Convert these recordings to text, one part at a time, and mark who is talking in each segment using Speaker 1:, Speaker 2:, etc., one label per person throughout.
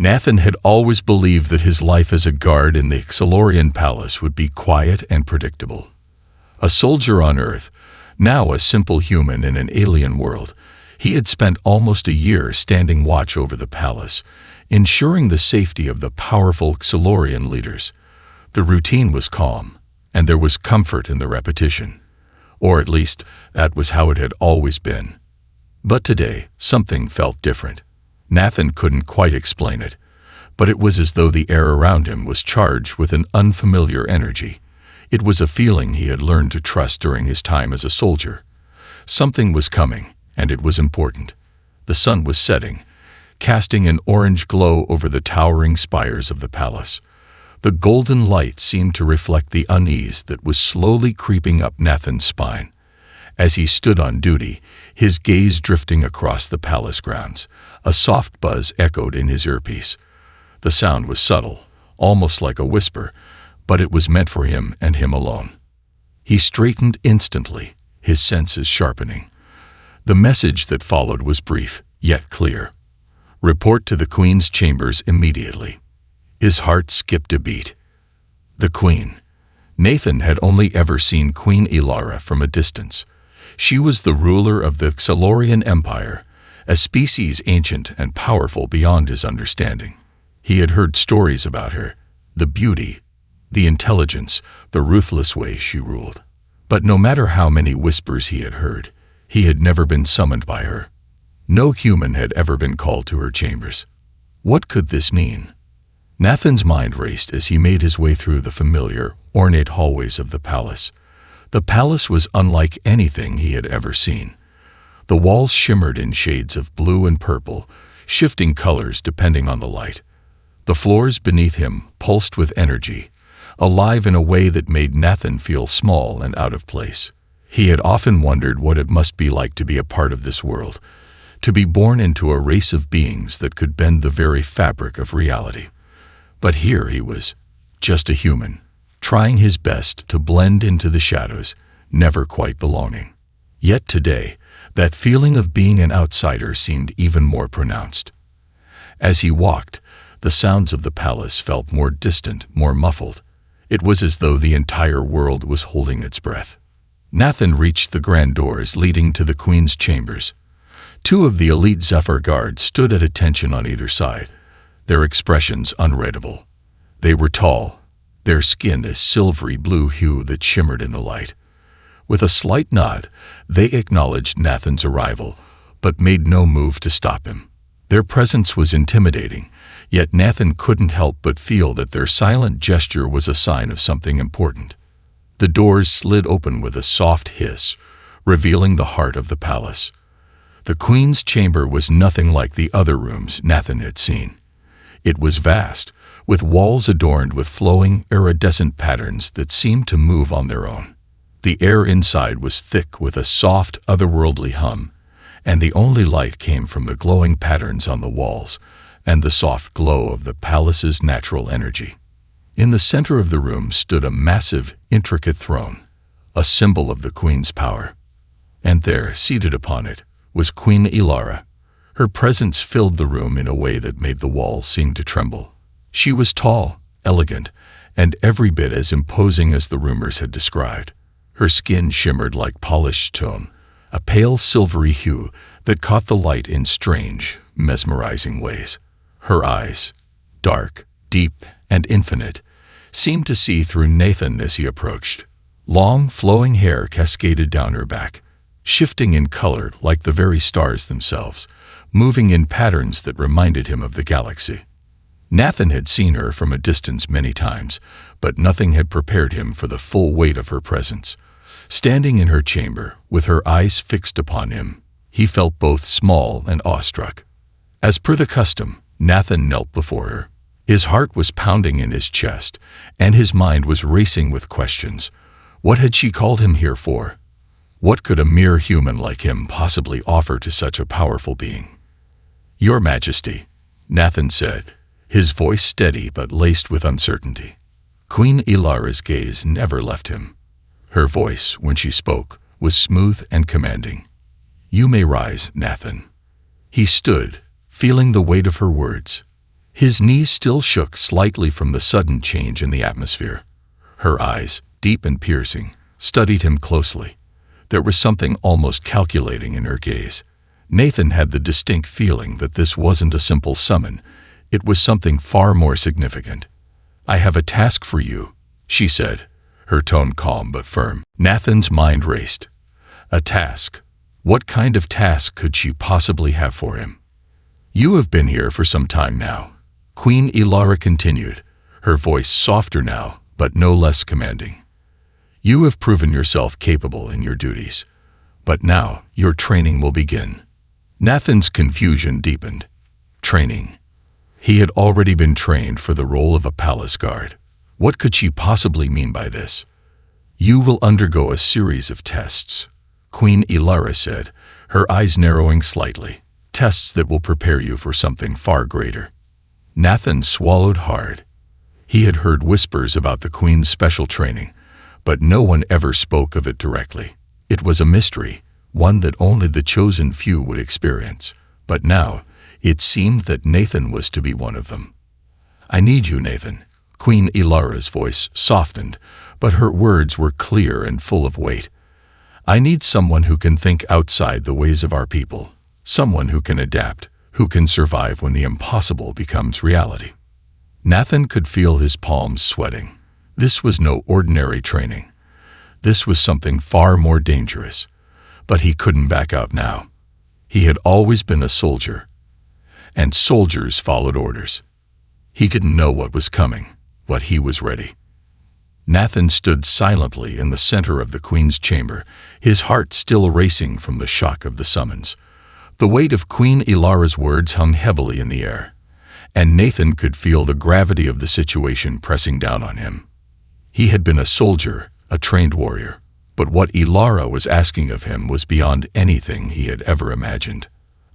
Speaker 1: Nathan had always believed that his life as a guard in the Xilorian palace would be quiet and predictable. A soldier on Earth, now a simple human in an alien world, he had spent almost a year standing watch over the palace, ensuring the safety of the powerful Xilorian leaders. The routine was calm, and there was comfort in the repetition. Or at least, that was how it had always been. But today, something felt different. Nathan couldn't quite explain it, but it was as though the air around him was charged with an unfamiliar energy. It was a feeling he had learned to trust during his time as a soldier. Something was coming, and it was important. The sun was setting, casting an orange glow over the towering spires of the palace. The golden light seemed to reflect the unease that was slowly creeping up Nathan's spine. As he stood on duty, his gaze drifting across the palace grounds, a soft buzz echoed in his earpiece. The sound was subtle, almost like a whisper, but it was meant for him and him alone. He straightened instantly, his senses sharpening. The message that followed was brief, yet clear. Report to the Queen's chambers immediately. His heart skipped a beat. The Queen. Nathan had only ever seen Queen Ilara from a distance. She was the ruler of the Xilorian Empire, a species ancient and powerful beyond his understanding. He had heard stories about her, the beauty, the intelligence, the ruthless way she ruled. But no matter how many whispers he had heard, he had never been summoned by her. No human had ever been called to her chambers. What could this mean? Nathan's mind raced as he made his way through the familiar, ornate hallways of the palace. The palace was unlike anything he had ever seen. The walls shimmered in shades of blue and purple, shifting colors depending on the light. The floors beneath him pulsed with energy, alive in a way that made Nathan feel small and out of place. He had often wondered what it must be like to be a part of this world, to be born into a race of beings that could bend the very fabric of reality. But here he was, just a human, trying his best to blend into the shadows, never quite belonging. Yet today, that feeling of being an outsider seemed even more pronounced. As he walked, the sounds of the palace felt more distant, more muffled. It was as though the entire world was holding its breath. Nathan reached the grand doors leading to the Queen's chambers. Two of the elite Zephyr guards stood at attention on either side, their expressions unreadable. They were tall, their skin a silvery blue hue that shimmered in the light. With a slight nod, they acknowledged Nathan's arrival, but made no move to stop him. Their presence was intimidating, yet Nathan couldn't help but feel that their silent gesture was a sign of something important. The doors slid open with a soft hiss, revealing the heart of the palace. The Queen's chamber was nothing like the other rooms Nathan had seen. It was vast, with walls adorned with flowing, iridescent patterns that seemed to move on their own. The air inside was thick with a soft, otherworldly hum, and the only light came from the glowing patterns on the walls and the soft glow of the palace's natural energy. In the center of the room stood a massive, intricate throne, a symbol of the Queen's power. And there, seated upon it, was Queen Ilara. Her presence filled the room in a way that made the walls seem to tremble. She was tall, elegant, and every bit as imposing as the rumors had described. Her skin shimmered like polished stone, a pale silvery hue that caught the light in strange, mesmerizing ways. Her eyes, dark, deep, and infinite, seemed to see through Nathan as he approached. Long, flowing hair cascaded down her back, shifting in color like the very stars themselves, moving in patterns that reminded him of the galaxy. Nathan had seen her from a distance many times, but nothing had prepared him for the full weight of her presence. Standing in her chamber, with her eyes fixed upon him, he felt both small and awestruck. As per the custom, Nathan knelt before her. His heart was pounding in his chest, and his mind was racing with questions. What had she called him here for? What could a mere human like him possibly offer to such a powerful being? "Your Majesty," Nathan said, his voice steady but laced with uncertainty. Queen Ilara's gaze never left him. Her voice, when she spoke, was smooth and commanding. "You may rise, Nathan." He stood, feeling the weight of her words. His knees still shook slightly from the sudden change in the atmosphere. Her eyes, deep and piercing, studied him closely. There was something almost calculating in her gaze. Nathan had the distinct feeling that this wasn't a simple summon. It was something far more significant. "I have a task for you," she said, her tone calm but firm. Nathan's mind raced. A task? What kind of task could she possibly have for him? "You have been here for some time now," Queen Ilara continued, her voice softer now, but no less commanding. "You have proven yourself capable in your duties, but now your training will begin." Nathan's confusion deepened. Training. He had already been trained for the role of a palace guard. What could she possibly mean by this? "You will undergo a series of tests," Queen Ilara said, her eyes narrowing slightly. "Tests that will prepare you for something far greater." Nathan swallowed hard. He had heard whispers about the Queen's special training, but no one ever spoke of it directly. It was a mystery, one that only the chosen few would experience. But now, it seemed that Nathan was to be one of them. "I need you, Nathan." Queen Ilara's voice softened, but her words were clear and full of weight. "I need someone who can think outside the ways of our people, someone who can adapt, who can survive when the impossible becomes reality." Nathan could feel his palms sweating. This was no ordinary training. This was something far more dangerous. But he couldn't back out now. He had always been a soldier, and soldiers followed orders. He didn't know what was coming, but he was ready. Nathan stood silently in the center of the Queen's chamber, his heart still racing from the shock of the summons. The weight of Queen Ilara's words hung heavily in the air, and Nathan could feel the gravity of the situation pressing down on him. He had been a soldier, a trained warrior, but what Ilara was asking of him was beyond anything he had ever imagined.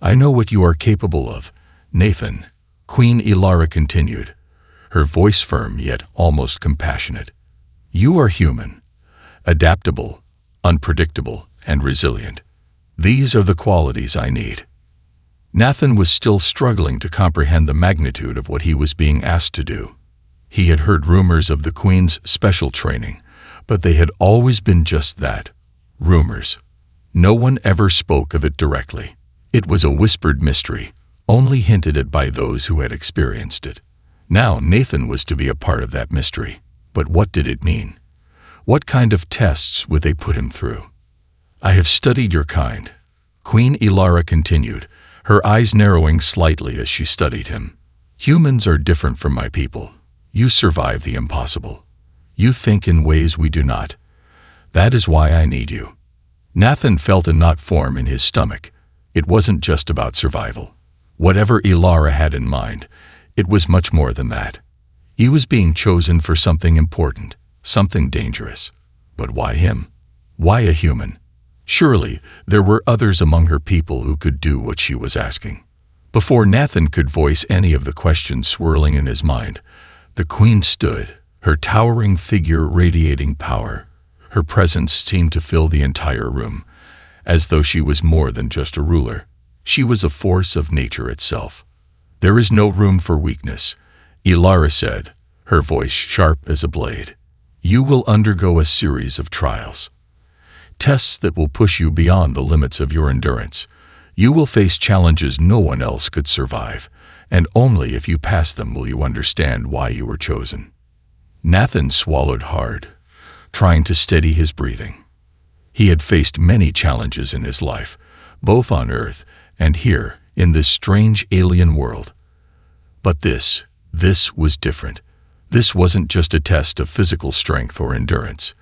Speaker 1: "I know what you are capable of, Nathan," Queen Ilara continued, her voice firm yet almost compassionate. "You are human, adaptable, unpredictable, and resilient. These are the qualities I need." Nathan was still struggling to comprehend the magnitude of what he was being asked to do. He had heard rumors of the Queen's special training, but they had always been just that, rumors. No one ever spoke of it directly. It was a whispered mystery, only hinted at by those who had experienced it. Now Nathan was to be a part of that mystery. But what did it mean? What kind of tests would they put him through? "I have studied your kind," Queen Ilara continued, her eyes narrowing slightly as she studied him. "Humans are different from my people. You survive the impossible. You think in ways we do not. That is why I need you." Nathan felt a knot form in his stomach. It wasn't just about survival. Whatever Ilara had in mind, it was much more than that. He was being chosen for something important, something dangerous. But why him? Why a human? Surely there were others among her people who could do what she was asking. Before Nathan could voice any of the questions swirling in his mind, the Queen stood, her towering figure radiating power. Her presence seemed to fill the entire room, as though she was more than just a ruler. She was a force of nature itself. "There is no room for weakness," Ilara said, her voice sharp as a blade. "You will undergo a series of trials. Tests that will push you beyond the limits of your endurance. You will face challenges no one else could survive, and only if you pass them will you understand why you were chosen." Nathan swallowed hard, trying to steady his breathing. He had faced many challenges in his life, both on Earth and here in this strange alien world. But this was different. This wasn't just a test of physical strength or endurance.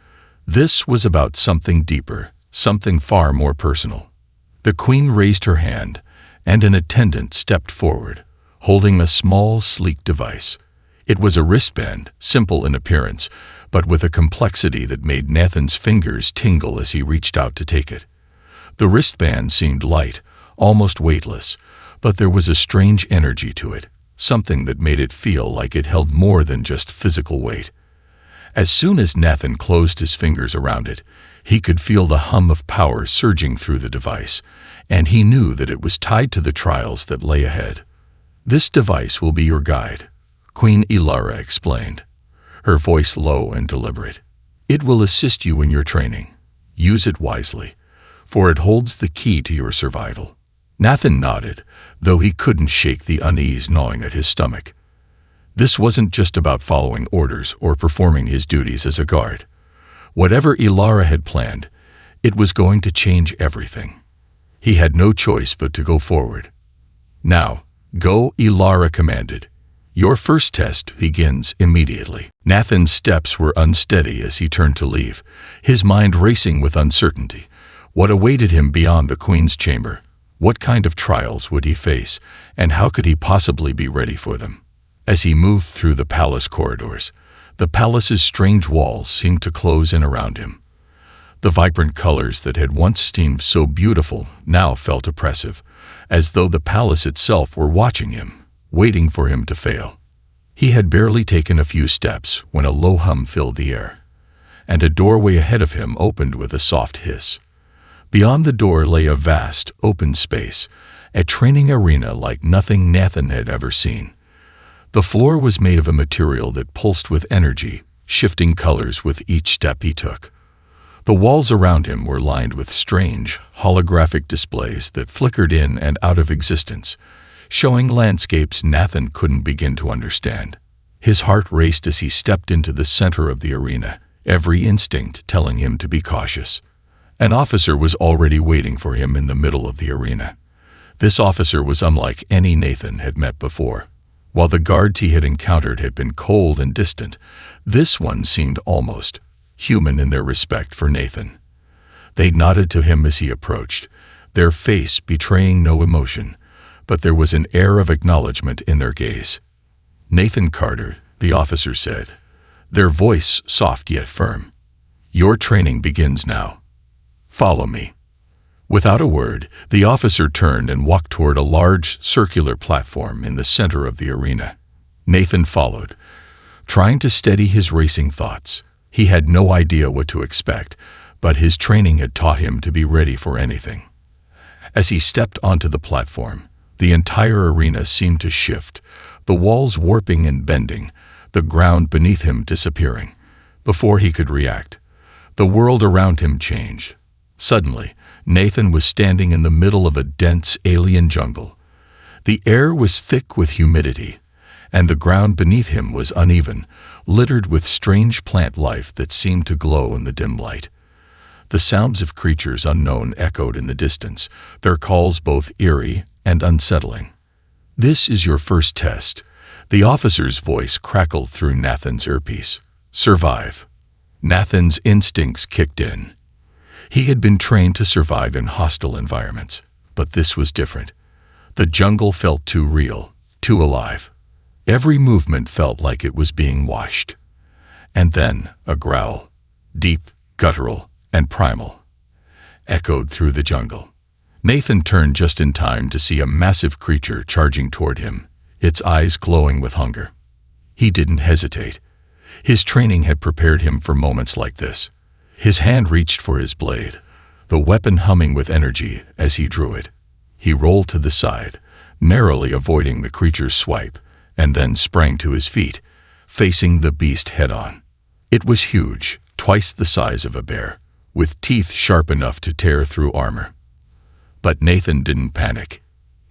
Speaker 1: This was about something deeper, something far more personal. The Queen raised her hand, and an attendant stepped forward, holding a small, sleek device. It was a wristband, simple in appearance, but with a complexity that made Nathan's fingers tingle as he reached out to take it. The wristband seemed light, almost weightless, but there was a strange energy to it, something that made it feel like it held more than just physical weight. As soon as Nathan closed his fingers around it, he could feel the hum of power surging through the device, and he knew that it was tied to the trials that lay ahead. "This device will be your guide," Queen Ilara explained, her voice low and deliberate. "It will assist you in your training. Use it wisely, for it holds the key to your survival." Nathan nodded, though he couldn't shake the unease gnawing at his stomach. This wasn't just about following orders or performing his duties as a guard. Whatever Ilara had planned, it was going to change everything. He had no choice but to go forward. "Now, go," Ilara commanded. "Your first test begins immediately." Nathan's steps were unsteady as he turned to leave, his mind racing with uncertainty. What awaited him beyond the Queen's chamber? What kind of trials would he face, and how could he possibly be ready for them? As he moved through the palace corridors, the palace's strange walls seemed to close in around him. The vibrant colors that had once seemed so beautiful now felt oppressive, as though the palace itself were watching him, waiting for him to fail. He had barely taken a few steps when a low hum filled the air, and a doorway ahead of him opened with a soft hiss. Beyond the door lay a vast, open space, a training arena like nothing Nathan had ever seen. The floor was made of a material that pulsed with energy, shifting colors with each step he took. The walls around him were lined with strange, holographic displays that flickered in and out of existence, showing landscapes Nathan couldn't begin to understand. His heart raced as he stepped into the center of the arena, every instinct telling him to be cautious. An officer was already waiting for him in the middle of the arena. This officer was unlike any Nathan had met before. While the guards he had encountered had been cold and distant, this one seemed almost human in their respect for Nathan. They nodded to him as he approached, their face betraying no emotion, but there was an air of acknowledgement in their gaze. "Nathan Carter," the officer said, their voice soft yet firm. "Your training begins now. Follow me." Without a word, the officer turned and walked toward a large, circular platform in the center of the arena. Nathan followed, trying to steady his racing thoughts. He had no idea what to expect, but his training had taught him to be ready for anything. As he stepped onto the platform, the entire arena seemed to shift, the walls warping and bending, the ground beneath him disappearing. Before he could react, the world around him changed. Suddenly, Nathan was standing in the middle of a dense alien jungle. The air was thick with humidity, and the ground beneath him was uneven, littered with strange plant life that seemed to glow in the dim light. The sounds of creatures unknown echoed in the distance, their calls both eerie and unsettling. "This is your first test," the officer's voice crackled through Nathan's earpiece. "Survive." Nathan's instincts kicked in. He had been trained to survive in hostile environments, but this was different. The jungle felt too real, too alive. Every movement felt like it was being watched. And then a growl, deep, guttural, and primal, echoed through the jungle. Nathan turned just in time to see a massive creature charging toward him, its eyes glowing with hunger. He didn't hesitate. His training had prepared him for moments like this. His hand reached for his blade, the weapon humming with energy as he drew it. He rolled to the side, narrowly avoiding the creature's swipe, and then sprang to his feet, facing the beast head-on. It was huge, twice the size of a bear, with teeth sharp enough to tear through armor. But Nathan didn't panic.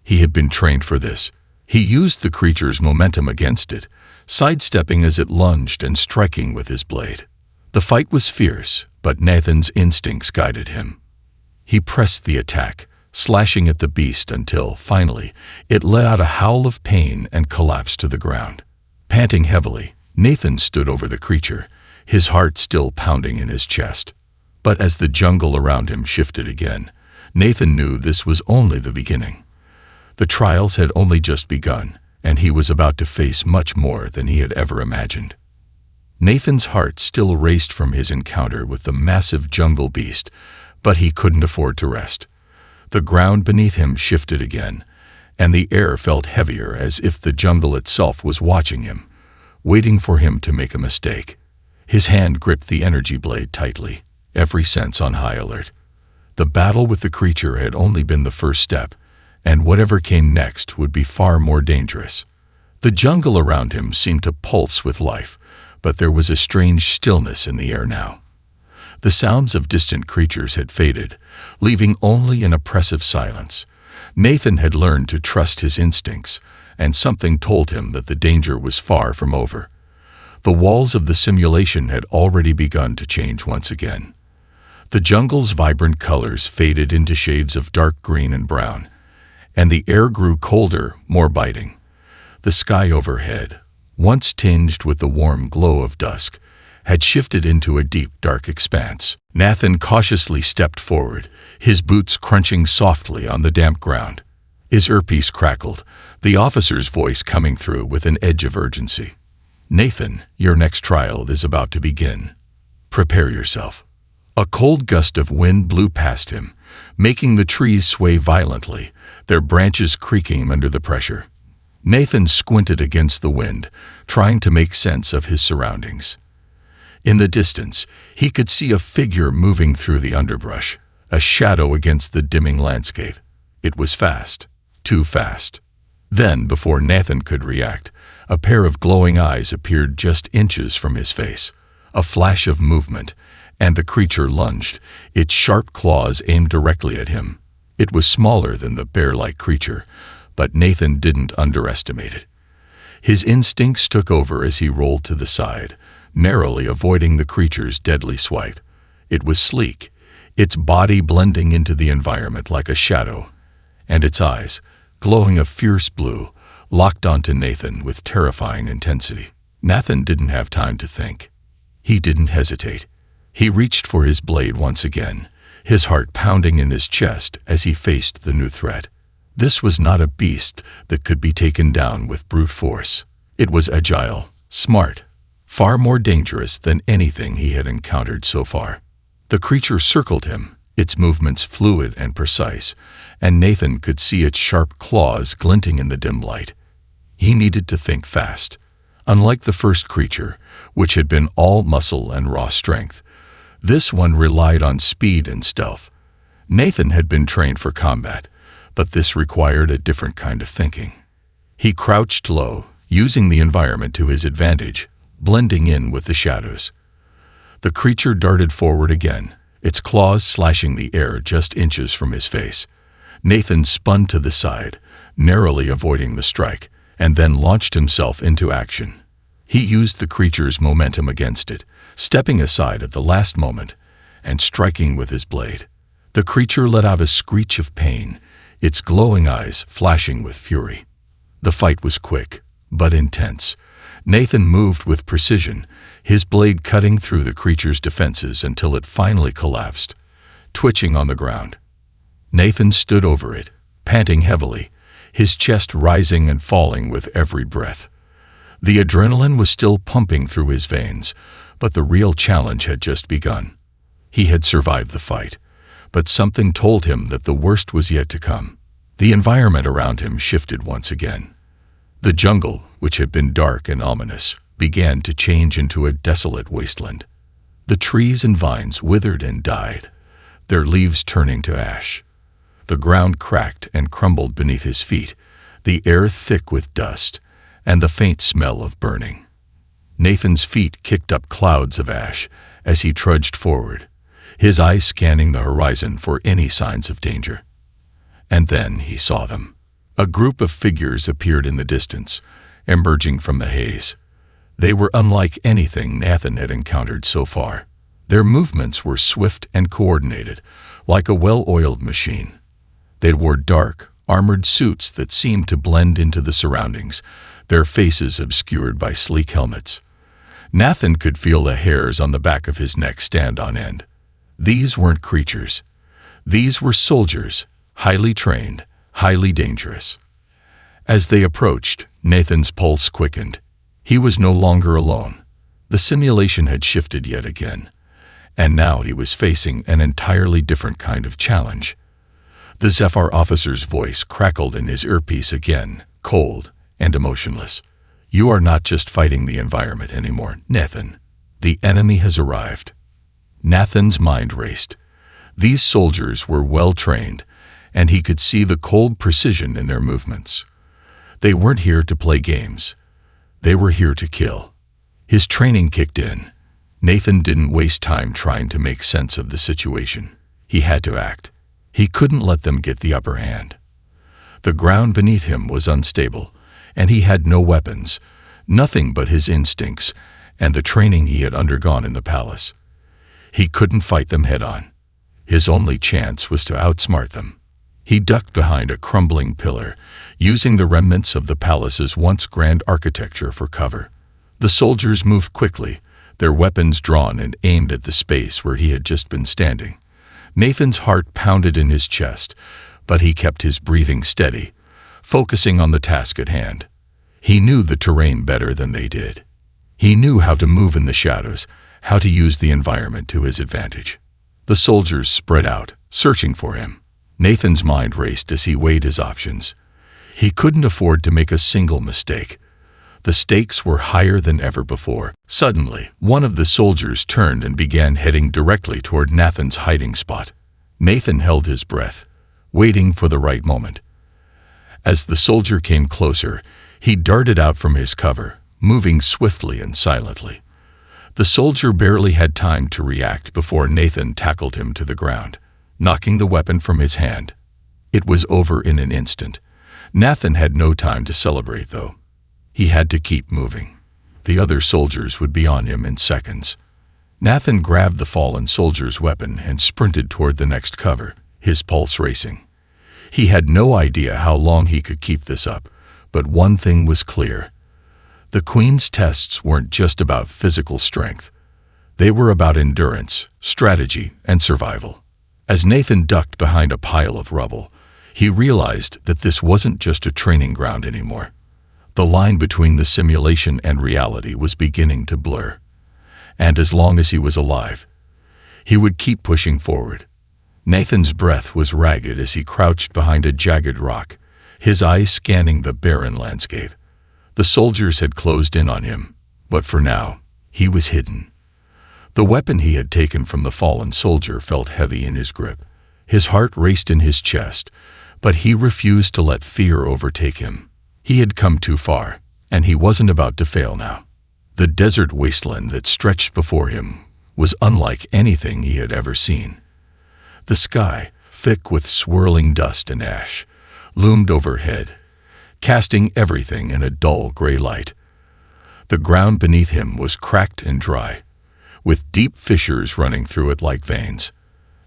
Speaker 1: He had been trained for this. He used the creature's momentum against it, sidestepping as it lunged and striking with his blade. The fight was fierce, but Nathan's instincts guided him. He pressed the attack, slashing at the beast until, finally, it let out a howl of pain and collapsed to the ground. Panting heavily, Nathan stood over the creature, his heart still pounding in his chest. But as the jungle around him shifted again, Nathan knew this was only the beginning. The trials had only just begun, and he was about to face much more than he had ever imagined. Nathan's heart still raced from his encounter with the massive jungle beast, but he couldn't afford to rest. The ground beneath him shifted again, and the air felt heavier as if the jungle itself was watching him, waiting for him to make a mistake. His hand gripped the energy blade tightly, every sense on high alert. The battle with the creature had only been the first step, and whatever came next would be far more dangerous. The jungle around him seemed to pulse with life, but there was a strange stillness in the air now. The sounds of distant creatures had faded, leaving only an oppressive silence. Nathan had learned to trust his instincts, and something told him that the danger was far from over. The walls of the simulation had already begun to change once again. The jungle's vibrant colors faded into shades of dark green and brown, and the air grew colder, more biting. The sky overhead, once tinged with the warm glow of dusk, had shifted into a deep, dark expanse. Nathan cautiously stepped forward, his boots crunching softly on the damp ground. His earpiece crackled, the officer's voice coming through with an edge of urgency. "Nathan, your next trial is about to begin. Prepare yourself." A cold gust of wind blew past him, making the trees sway violently, their branches creaking under the pressure. Nathan squinted against the wind, trying to make sense of his surroundings. In the distance, he could see a figure moving through the underbrush, a shadow against the dimming landscape. It was fast, too fast. Then, before Nathan could react, a pair of glowing eyes appeared just inches from his face. A flash of movement, and the creature lunged, its sharp claws aimed directly at him. It was smaller than the bear-like creature, but Nathan didn't underestimate it. His instincts took over as he rolled to the side, narrowly avoiding the creature's deadly swipe. It was sleek, its body blending into the environment like a shadow, and its eyes, glowing a fierce blue, locked onto Nathan with terrifying intensity. Nathan didn't have time to think. He didn't hesitate. He reached for his blade once again, his heart pounding in his chest as he faced the new threat. This was not a beast that could be taken down with brute force. It was agile, smart, far more dangerous than anything he had encountered so far. The creature circled him, its movements fluid and precise, and Nathan could see its sharp claws glinting in the dim light. He needed to think fast. Unlike the first creature, which had been all muscle and raw strength, this one relied on speed and stealth. Nathan had been trained for combat, but this required a different kind of thinking. He crouched low, using the environment to his advantage, blending in with the shadows. The creature darted forward again, its claws slashing the air just inches from his face. Nathan spun to the side, narrowly avoiding the strike, and then launched himself into action. He used the creature's momentum against it, stepping aside at the last moment and striking with his blade. The creature let out a screech of pain, its glowing eyes flashing with fury. The fight was quick, but intense. Nathan moved with precision, his blade cutting through the creature's defenses until it finally collapsed, twitching on the ground. Nathan stood over it, panting heavily, his chest rising and falling with every breath. The adrenaline was still pumping through his veins, but the real challenge had just begun. He had survived the fight, but something told him that the worst was yet to come. The environment around him shifted once again. The jungle, which had been dark and ominous, began to change into a desolate wasteland. The trees and vines withered and died, their leaves turning to ash. The ground cracked and crumbled beneath his feet, the air thick with dust, and the faint smell of burning. Nathan's feet kicked up clouds of ash as he trudged forward, his eyes scanning the horizon for any signs of danger. And then he saw them. A group of figures appeared in the distance, emerging from the haze. They were unlike anything Nathan had encountered so far. Their movements were swift and coordinated, like a well-oiled machine. They wore dark, armored suits that seemed to blend into the surroundings, their faces obscured by sleek helmets. Nathan could feel the hairs on the back of his neck stand on end. These weren't creatures. These were soldiers, highly trained, highly dangerous. As they approached, Nathan's pulse quickened. He was no longer alone. The simulation had shifted yet again, and now he was facing an entirely different kind of challenge. The Zephyr officer's voice crackled in his earpiece again, cold and emotionless. "You are not just fighting the environment anymore, Nathan. The enemy has arrived." Nathan's mind raced. These soldiers were well trained, and he could see the cold precision in their movements. They weren't here to play games. They were here to kill. His training kicked in. Nathan didn't waste time trying to make sense of the situation. He had to act. He couldn't let them get the upper hand. The ground beneath him was unstable, and he had no weapons, nothing but his instincts and the training he had undergone in the palace. He couldn't fight them head-on. His only chance was to outsmart them. He ducked behind a crumbling pillar, using the remnants of the palace's once grand architecture for cover. The soldiers moved quickly, their weapons drawn and aimed at the space where he had just been standing. Nathan's heart pounded in his chest, but he kept his breathing steady, focusing on the task at hand. He knew the terrain better than they did. He knew how to move in the shadows, how to use the environment to his advantage. The soldiers spread out, searching for him. Nathan's mind raced as he weighed his options. He couldn't afford to make a single mistake. The stakes were higher than ever before. Suddenly, one of the soldiers turned and began heading directly toward Nathan's hiding spot. Nathan held his breath, waiting for the right moment. As the soldier came closer, he darted out from his cover, moving swiftly and silently. The soldier barely had time to react before Nathan tackled him to the ground, knocking the weapon from his hand. It was over in an instant. Nathan had no time to celebrate, though. He had to keep moving. The other soldiers would be on him in seconds. Nathan grabbed the fallen soldier's weapon and sprinted toward the next cover, his pulse racing. He had no idea how long he could keep this up, but one thing was clear. The Queen's tests weren't just about physical strength. They were about endurance, strategy, and survival. As Nathan ducked behind a pile of rubble, he realized that this wasn't just a training ground anymore. The line between the simulation and reality was beginning to blur. And as long as he was alive, he would keep pushing forward. Nathan's breath was ragged as he crouched behind a jagged rock, his eyes scanning the barren landscape. The soldiers had closed in on him, but for now, he was hidden. The weapon he had taken from the fallen soldier felt heavy in his grip. His heart raced in his chest, but he refused to let fear overtake him. He had come too far, and he wasn't about to fail now. The desert wasteland that stretched before him was unlike anything he had ever seen. The sky, thick with swirling dust and ash, loomed overhead, casting everything in a dull gray light. The ground beneath him was cracked and dry, with deep fissures running through it like veins.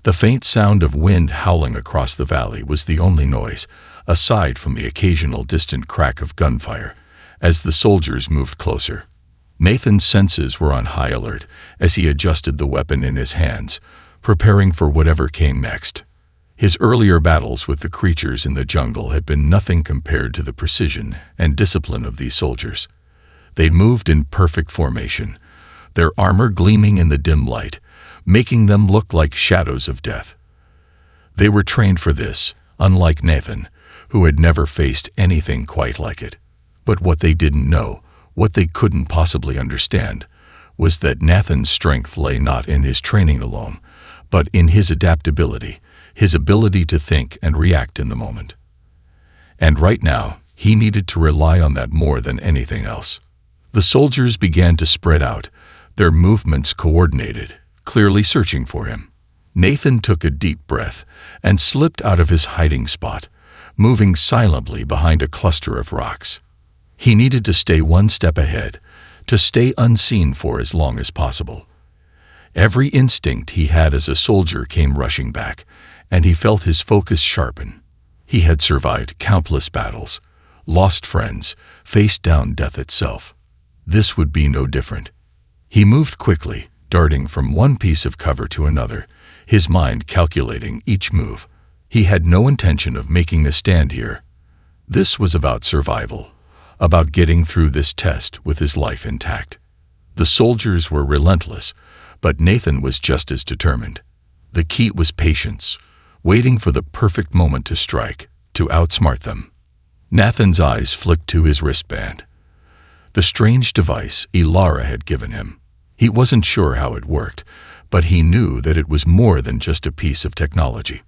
Speaker 1: The faint sound of wind howling across the valley was the only noise, aside from the occasional distant crack of gunfire, as the soldiers moved closer. Nathan's senses were on high alert as he adjusted the weapon in his hands, preparing for whatever came next. His earlier battles with the creatures in the jungle had been nothing compared to the precision and discipline of these soldiers. They moved in perfect formation, their armor gleaming in the dim light, making them look like shadows of death. They were trained for this, unlike Nathan, who had never faced anything quite like it. But what they didn't know, what they couldn't possibly understand, was that Nathan's strength lay not in his training alone, but in his adaptability, his ability to think and react in the moment. And right now, he needed to rely on that more than anything else. The soldiers began to spread out, their movements coordinated, clearly searching for him. Nathan took a deep breath and slipped out of his hiding spot, moving silently behind a cluster of rocks. He needed to stay one step ahead, to stay unseen for as long as possible. Every instinct he had as a soldier came rushing back, and he felt his focus sharpen. He had survived countless battles, lost friends, faced down death itself. This would be no different. He moved quickly, darting from one piece of cover to another, his mind calculating each move. He had no intention of making a stand here. This was about survival, about getting through this test with his life intact. The soldiers were relentless, but Nathan was just as determined. The key was patience, waiting for the perfect moment to strike, to outsmart them. Nathan's eyes flicked to his wristband. The strange device Ilara had given him. He wasn't sure how it worked, but he knew that it was more than just a piece of technology.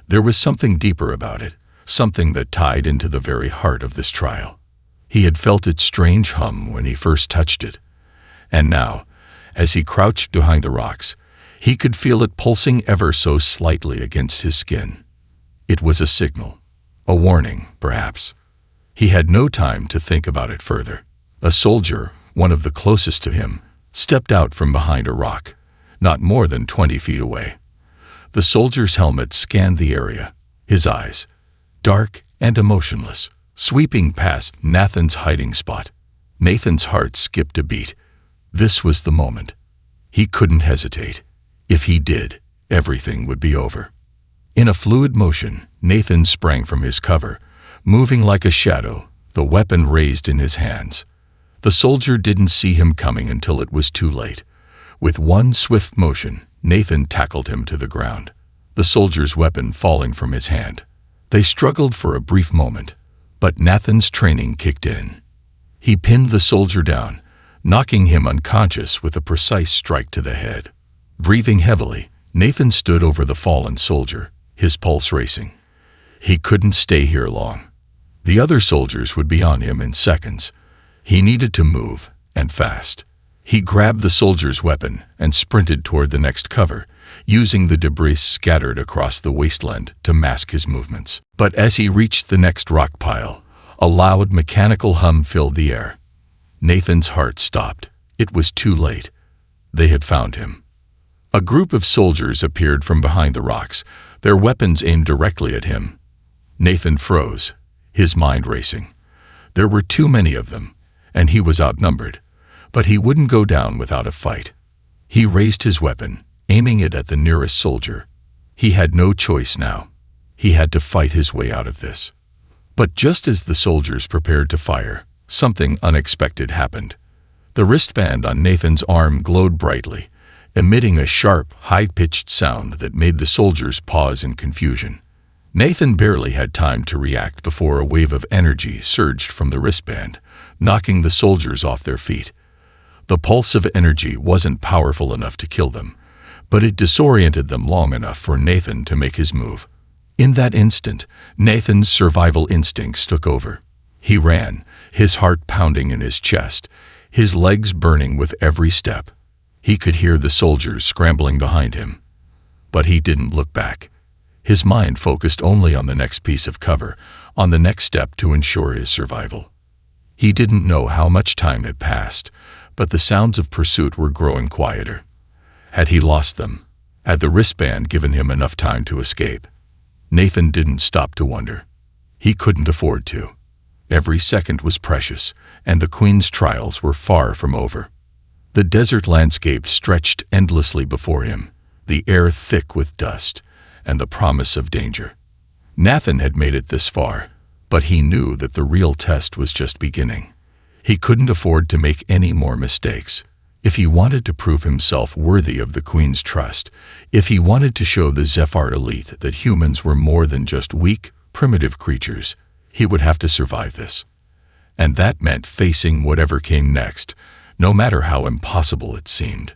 Speaker 1: There was something deeper about it, something that tied into the very heart of this trial. He had felt its strange hum when he first touched it, and now, as he crouched behind the rocks, he could feel it pulsing ever so slightly against his skin. It was a signal, a warning, perhaps. He had no time to think about it further. A soldier, one of the closest to him, stepped out from behind a rock, not more than 20 feet away. The soldier's helmet scanned the area, his eyes, dark and emotionless, sweeping past Nathan's hiding spot. Nathan's heart skipped a beat. This was the moment. He couldn't hesitate. If he did, everything would be over. In a fluid motion, Nathan sprang from his cover, moving like a shadow, the weapon raised in his hands. The soldier didn't see him coming until it was too late. With one swift motion, Nathan tackled him to the ground, the soldier's weapon falling from his hand. They struggled for a brief moment, but Nathan's training kicked in. He pinned the soldier down, knocking him unconscious with a precise strike to the head. Breathing heavily, Nathan stood over the fallen soldier, his pulse racing. He couldn't stay here long. The other soldiers would be on him in seconds. He needed to move, and fast. He grabbed the soldier's weapon and sprinted toward the next cover, using the debris scattered across the wasteland to mask his movements. But as he reached the next rock pile, a loud mechanical hum filled the air. Nathan's heart stopped. It was too late. They had found him. A group of soldiers appeared from behind the rocks, their weapons aimed directly at him. Nathan froze, his mind racing. There were too many of them, and he was outnumbered. But he wouldn't go down without a fight. He raised his weapon, aiming it at the nearest soldier. He had no choice now. He had to fight his way out of this. But just as the soldiers prepared to fire, something unexpected happened. The wristband on Nathan's arm glowed brightly, emitting a sharp, high-pitched sound that made the soldiers pause in confusion. Nathan barely had time to react before a wave of energy surged from the wristband, knocking the soldiers off their feet. The pulse of energy wasn't powerful enough to kill them, but it disoriented them long enough for Nathan to make his move. In that instant, Nathan's survival instincts took over. He ran, his heart pounding in his chest, his legs burning with every step. He could hear the soldiers scrambling behind him. But he didn't look back. His mind focused only on the next piece of cover, on the next step to ensure his survival. He didn't know how much time had passed, but the sounds of pursuit were growing quieter. Had he lost them? Had the wristband given him enough time to escape? Nathan didn't stop to wonder. He couldn't afford to. Every second was precious, and the Queen's trials were far from over. The desert landscape stretched endlessly before him, the air thick with dust, and the promise of danger. Nathan had made it this far, but he knew that the real test was just beginning. He couldn't afford to make any more mistakes. If he wanted to prove himself worthy of the Queen's trust, if he wanted to show the Zephyr elite that humans were more than just weak, primitive creatures, he would have to survive this. And that meant facing whatever came next, no matter how impossible it seemed.